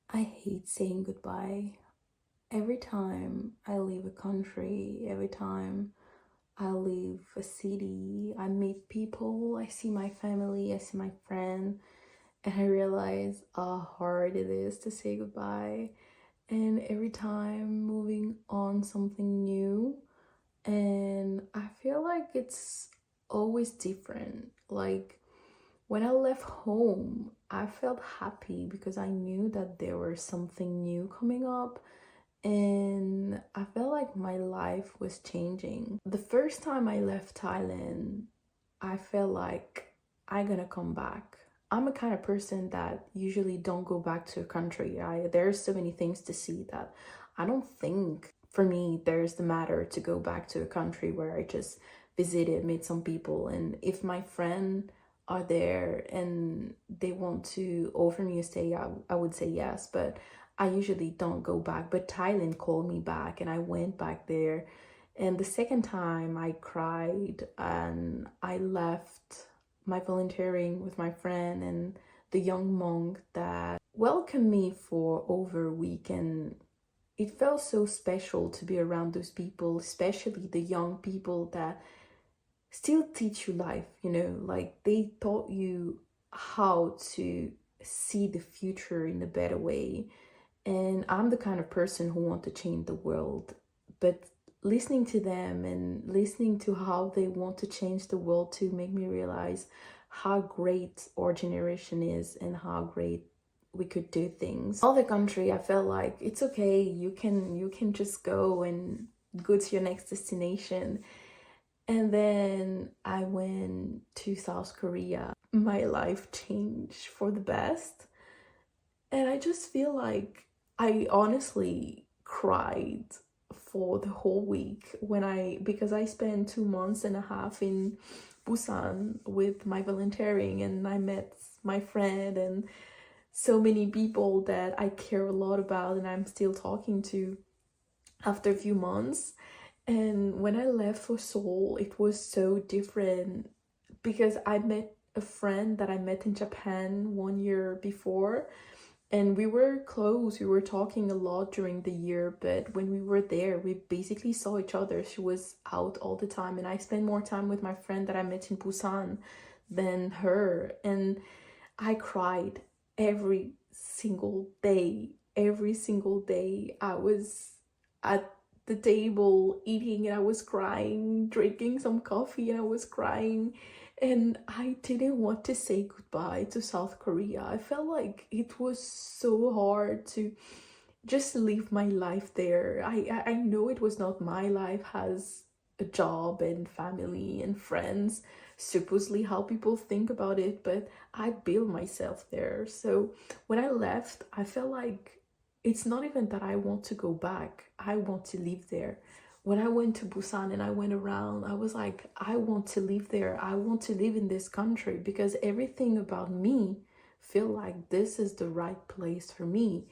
I hate saying goodbye. Every time I leave a country, every time I leave a city, I meet people, I see my family, I see my friend, and I realize how hard it is to say goodbye. And every time moving on something new, and I feel like it's always different. Like when I left home, I felt happy because I knew that there was something new coming up, and I felt like my life was changing. The first time I left Thailand, I felt like I'm gonna come back. I'm a kind of person that usually don't go back to a country. There's so many things to see that I don't think for me there's the matter to go back to a country where I just visited, met some people, and if my friend are there and they want to offer me a stay, I would say yes, but I usually don't go back. But Thailand called me back and I went back there. And the second time I cried and I left my volunteering with my friend and the young monk that welcomed me for over a week. And it felt so special to be around those people, especially the young people that still teach you life, like they taught you how to see the future in a better way. And I'm the kind of person who want to change the world, but listening to them and listening to how they want to change the world to make me realize how great our generation is and how great we could do things. All the country, I felt like it's okay, you can just go and go to your next destination. And then I went to South Korea. My life changed for the best. And I just feel like I honestly cried for the whole week because I spent 2 months and a half in Busan with my volunteering, and I met my friend and so many people that I care a lot about and I'm still talking to after a few months. And when I left for Seoul, it was so different because I met a friend that I met in Japan 1 year before, and we were close. We were talking a lot during the year, but when we were there, we basically saw each other. She was out all the time, and I spent more time with my friend that I met in Busan than her. And I cried every single day. Every single day. I was at the table eating and I was crying, drinking some coffee and I was crying. And I didn't want to say goodbye to South Korea. I felt like it was so hard to just live my life there. I know it was not my life, has a job and family and friends, supposedly how people think about it, but I built myself there. So when I left, I felt like it's not even that I want to go back, I want to live there. When I went to Busan and I went around, I was like, I want to live there. I want to live in this country because everything about me feel like this is the right place for me.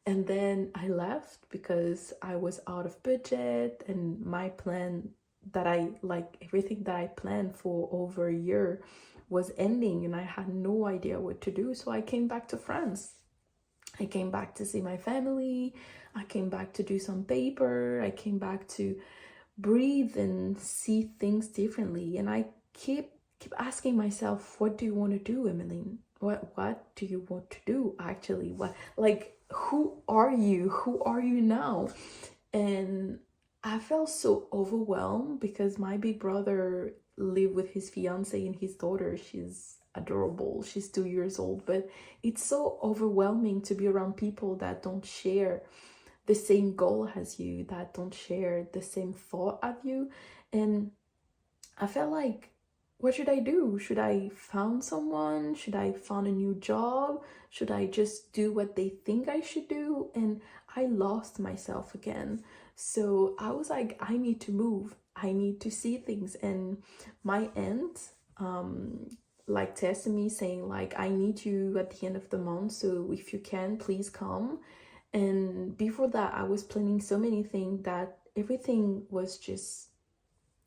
And then I left because I was out of budget, and my plan that I like, everything that I planned for over a year was ending and I had no idea what to do. So I came back to France. I came back to see my family. I came back to do some paper. I came back to breathe and see things differently. And I keep asking myself, what do you want to do, Emmeline? What do you want to do actually? What, like, who are you? Who are you now? And I felt so overwhelmed because my big brother lived with his fiance and his daughter. She's adorable. She's 2 years old, but it's so overwhelming to be around people that don't share the same goal as you, that don't share the same thought as you. And I felt like, what should I do? Should I found someone? Should I find a new job? Should I just do what they think I should do? And I lost myself again. So I was like, I need to move. I need to see things. And my aunt, like texted me saying like, I need you at the end of the month. So if you can, please come. And before that, I was planning so many things that everything was just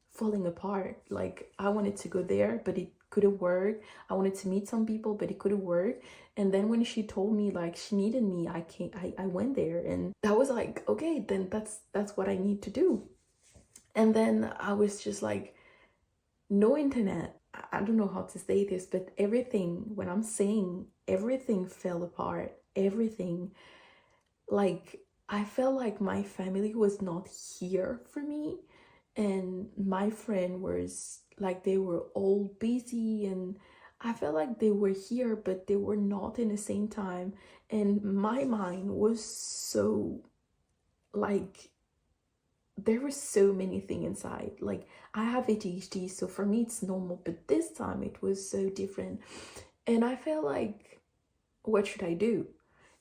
falling apart. Like I wanted to go there, but it couldn't work. I wanted to meet some people, but it couldn't work. And then when she told me like she needed me, I went there, and that was like, okay, then that's what I need to do. And then I was just like, no internet. I don't know how to say this, but everything, when I'm saying everything fell apart, everything, like I felt like my family was not here for me, and my friend was like, they were all busy, and I felt like they were here but they were not in the same time. And my mind was so, like, there were so many things inside. Like, I have ADHD, so for me it's normal, but this time it was so different. And I felt like, what should I do?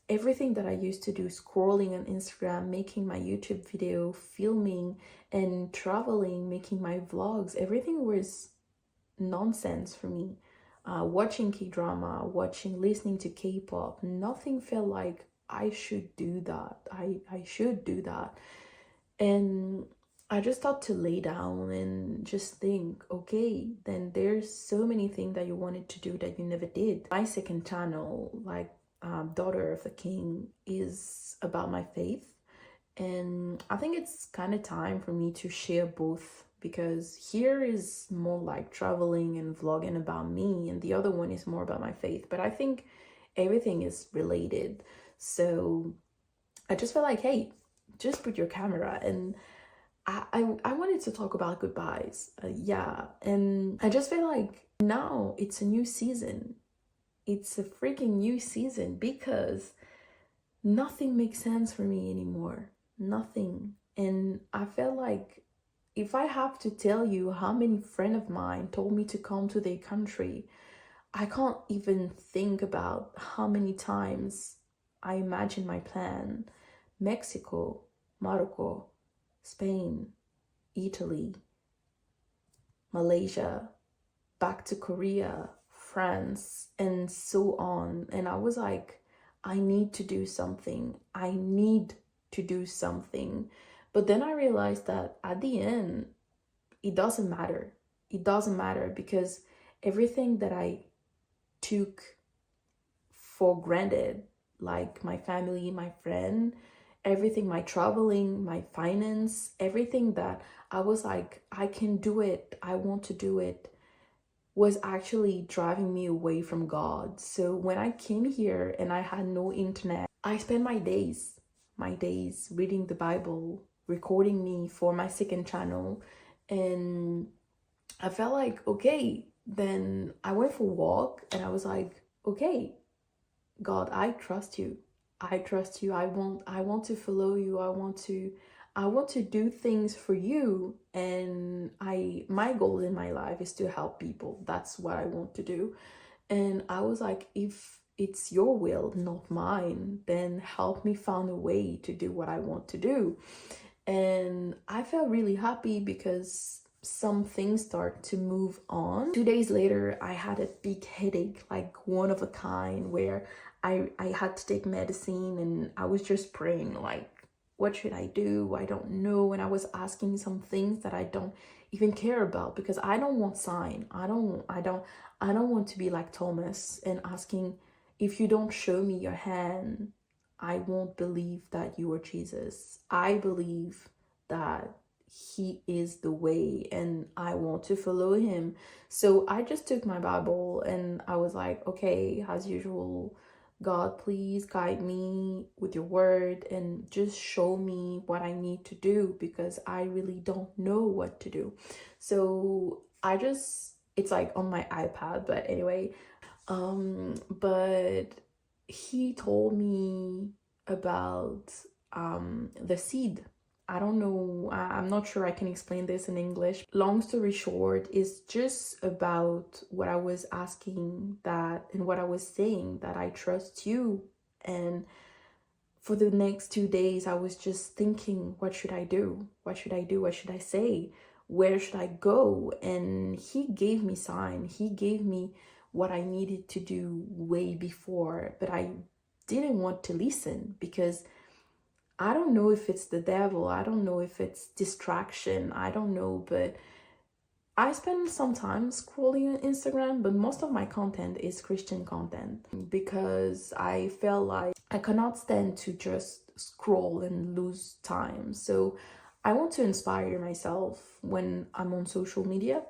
Everything that I used to do, scrolling on Instagram, making my YouTube video, filming and traveling, making my vlogs, everything was nonsense for me. Watching K-drama, listening to K-pop, nothing felt like I should do that. I should do that. And I just thought to lay down and just think, okay, then there's so many things that you wanted to do that you never did. My second channel, like Daughter of a King, is about my faith. And I think it's kind of time for me to share both, because here is more like traveling and vlogging about me, and the other one is more about my faith. But I think everything is related. So I just felt like, hey, just put your camera. And I wanted to talk about goodbyes. Yeah. And I just feel like now it's a new season. It's a freaking new season, because nothing makes sense for me anymore. Nothing. And I felt like, if I have to tell you how many friends of mine told me to come to their country, I can't even think about how many times I imagine my plan. Mexico, Morocco, Spain, Italy, Malaysia, back to Korea, France, and so on. And I was like, I need to do something. I need to do something. But then I realized that at the end, it doesn't matter. It doesn't matter, because everything that I took for granted, like my family, my friend, everything, my traveling, my finance, everything that I was like, I can do it, I want to do it, was actually driving me away from God. So when I came here and I had no internet, I spent my days reading the Bible, recording me for my second channel. And I felt like, okay, then I went for a walk and I was like, okay, God, I trust you. I trust you. I want to follow you. I want to do things for you. And my goal in my life is to help people. That's what I want to do. And I was like, if it's your will, not mine, then help me find a way to do what I want to do. And I felt really happy, because some things start to move on. 2 days later, I had a big headache, like one of a kind, where I had to take medicine, and I was just praying, like, what should I do? I don't know. And I was asking some things that I don't even care about, because I don't want sign. I don't want to be like Thomas and asking, if you don't show me your hand, I won't believe that you are Jesus. I believe that he is the way, and I want to follow him. So I just took my Bible and I was like, okay, as usual, God, please guide me with your word and just show me what I need to do, because I really don't know what to do. So it's like on my iPad, but anyway, but he told me about the seed. I don't know, I'm not sure I can explain this in English. Long story short, it's just about what I was asking, that, and what I was saying, that I trust you. And for the next 2 days, I was just thinking, what should I do? What should I do? What should I say? Where should I go? And he gave me sign. He gave me what I needed to do way before, but I didn't want to listen, because I don't know if it's the devil, I don't know if it's distraction, I don't know, but I spend some time scrolling on Instagram, but most of my content is Christian content because I feel like I cannot stand to just scroll and lose time. So I want to inspire myself when I'm on social media.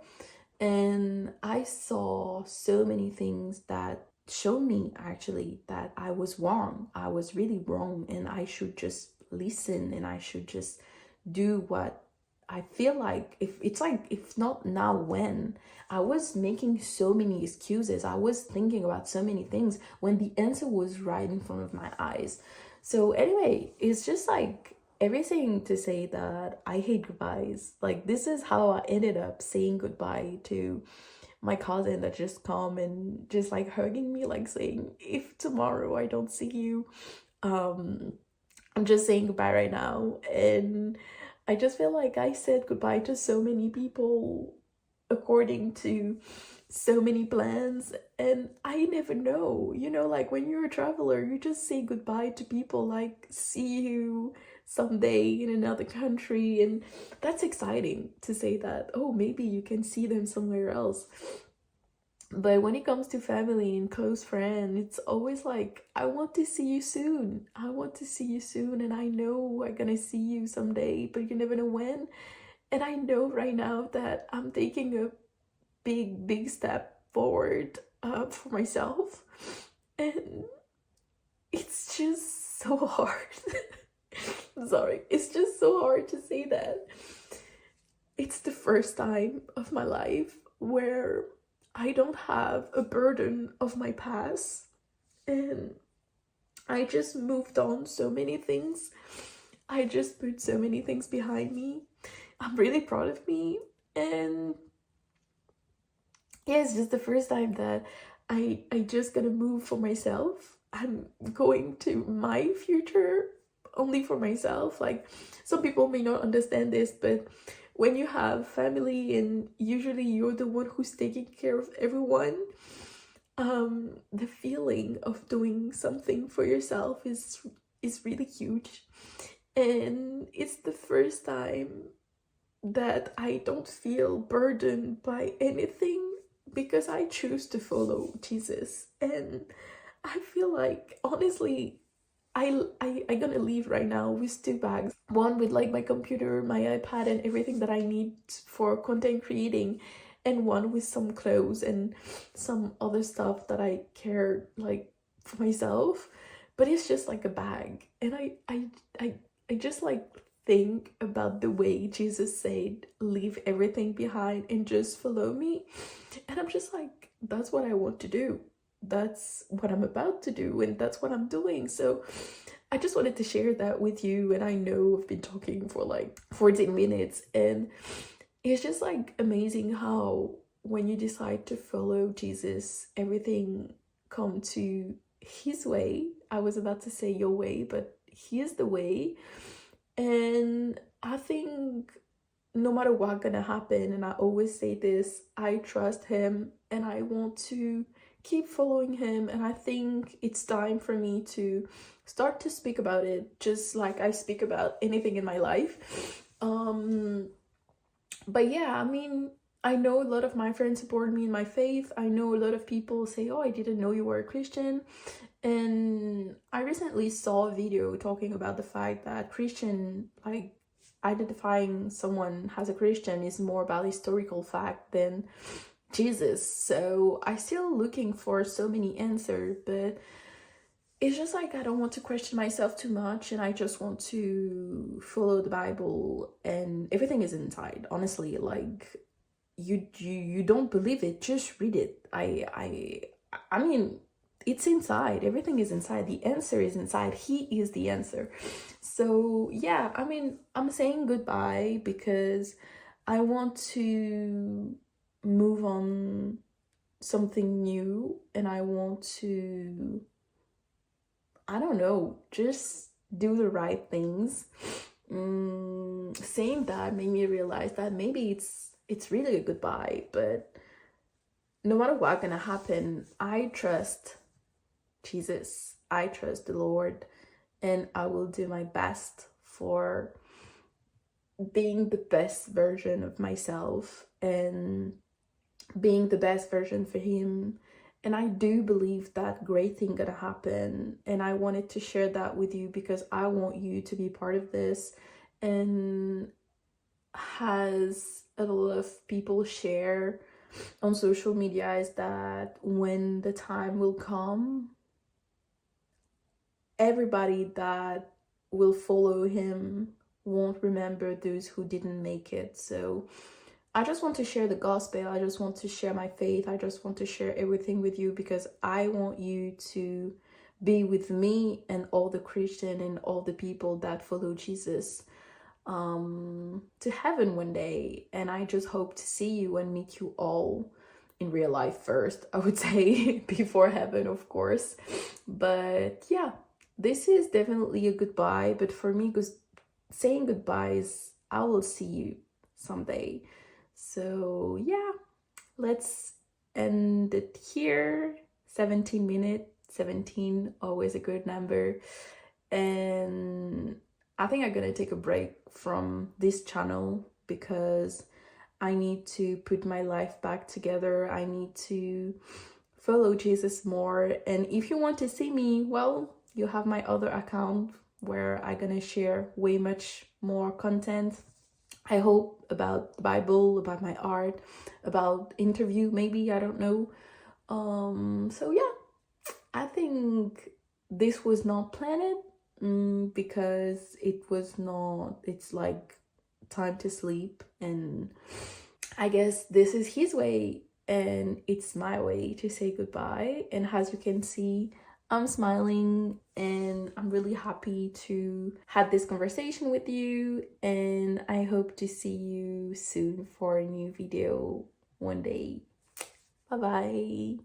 And I saw so many things that showed me actually that I was wrong. I was really wrong, and I should just listen and I should just do what I feel like. If not now, when? I was making so many excuses. I was thinking about so many things when the answer was right in front of my eyes. So anyway, it's just like everything to say that I hate goodbyes. Like, this is how I ended up saying goodbye to my cousin that just come and just like hugging me, like saying, if tomorrow I don't see you, um I'm just saying goodbye right now. And I just feel like I said goodbye to so many people according to so many plans, and I never know, like when you're a traveler, you just say goodbye to people, like see you someday in another country, and that's exciting to say that, oh, maybe you can see them somewhere else. But when it comes to family and close friends, it's always like, I want to see you soon. I want to see you soon. And I know I'm gonna see you someday, but you never know when. And I know right now that I'm taking a big, big step forward for myself. And it's just so hard. Sorry, it's just so hard to say that. It's the first time of my life where I don't have a burden of my past, and I just moved on so many things. I just put so many things behind me. I'm really proud of me, and yeah, it's just the first time that I just gonna move for myself. I'm going to my future only for myself. Like, some people may not understand this, but when you have family and usually you're the one who's taking care of everyone, the feeling of doing something for yourself is really huge. And it's the first time that I don't feel burdened by anything because I choose to follow Jesus. And I feel like, honestly, I gonna leave right now with two bags. One with like my computer, my iPad, and everything that I need for content creating, and one with some clothes and some other stuff that I care like for myself. But it's just like a bag. And I just like think about the way Jesus said, leave everything behind and just follow me. And I'm just like, that's what I want to do. That's what I'm about to do, and that's what I'm doing. So I just wanted to share that with you. And I know I've been talking for like 14 minutes, and it's just like amazing how when you decide to follow Jesus, everything come to his way. I was about to say your way, but he is the way. And I think no matter what gonna happen, and I always say this, I trust him and I want to keep following him. And I think it's time for me to start to speak about it, just like I speak about anything in my life. But yeah, I mean, I know a lot of my friends support me in my faith. I know a lot of people say, oh, I didn't know you were a Christian. And I recently saw a video talking about the fact that Christian, like, identifying someone as a Christian is more about historical fact than Jesus. So I'm still looking for so many answers, but it's just like I don't want to question myself too much, and I just want to follow the Bible, and everything is inside. Honestly, like, you don't believe it, just read it. I mean, it's inside. Everything is inside. The answer is inside. He is the answer. So yeah, I mean, I'm saying goodbye because I want to move on something new, and I want to, I don't know, just do the right things. Saying that made me realize that maybe it's really a goodbye, but no matter what gonna happen, I trust Jesus. I trust the Lord, and I will do my best for being the best version of myself and being the best version for him. And I do believe that great thing gonna happen, and I wanted to share that with you because I want you to be part of this. And has a lot of people share on social media is that when the time will come, everybody that will follow him won't remember those who didn't make it. So I just want to share the gospel. I just want to share my faith. I just want to share everything with you because I want you to be with me and all the Christian and all the people that follow Jesus to heaven one day. And I just hope to see you and meet you all in real life first, I would say, before heaven, of course. But yeah, this is definitely a goodbye. But for me, because saying goodbye is I will see you someday. So yeah, let's end it here. 17 minutes, 17, always a good number. And I think I'm gonna take a break from this channel because I need to put my life back together. I need to follow Jesus more. And if you want to see me, well, you have my other account where I'm gonna share way much more content. I hope about the Bible, about my art, about interview, maybe, I don't know. So yeah, I think this was not planned because it was not, it's like time to sleep, and I guess this is his way and it's my way to say goodbye. And as you can see, I'm smiling and I'm really happy to have this conversation with you, and I hope to see you soon for a new video one day. Bye bye.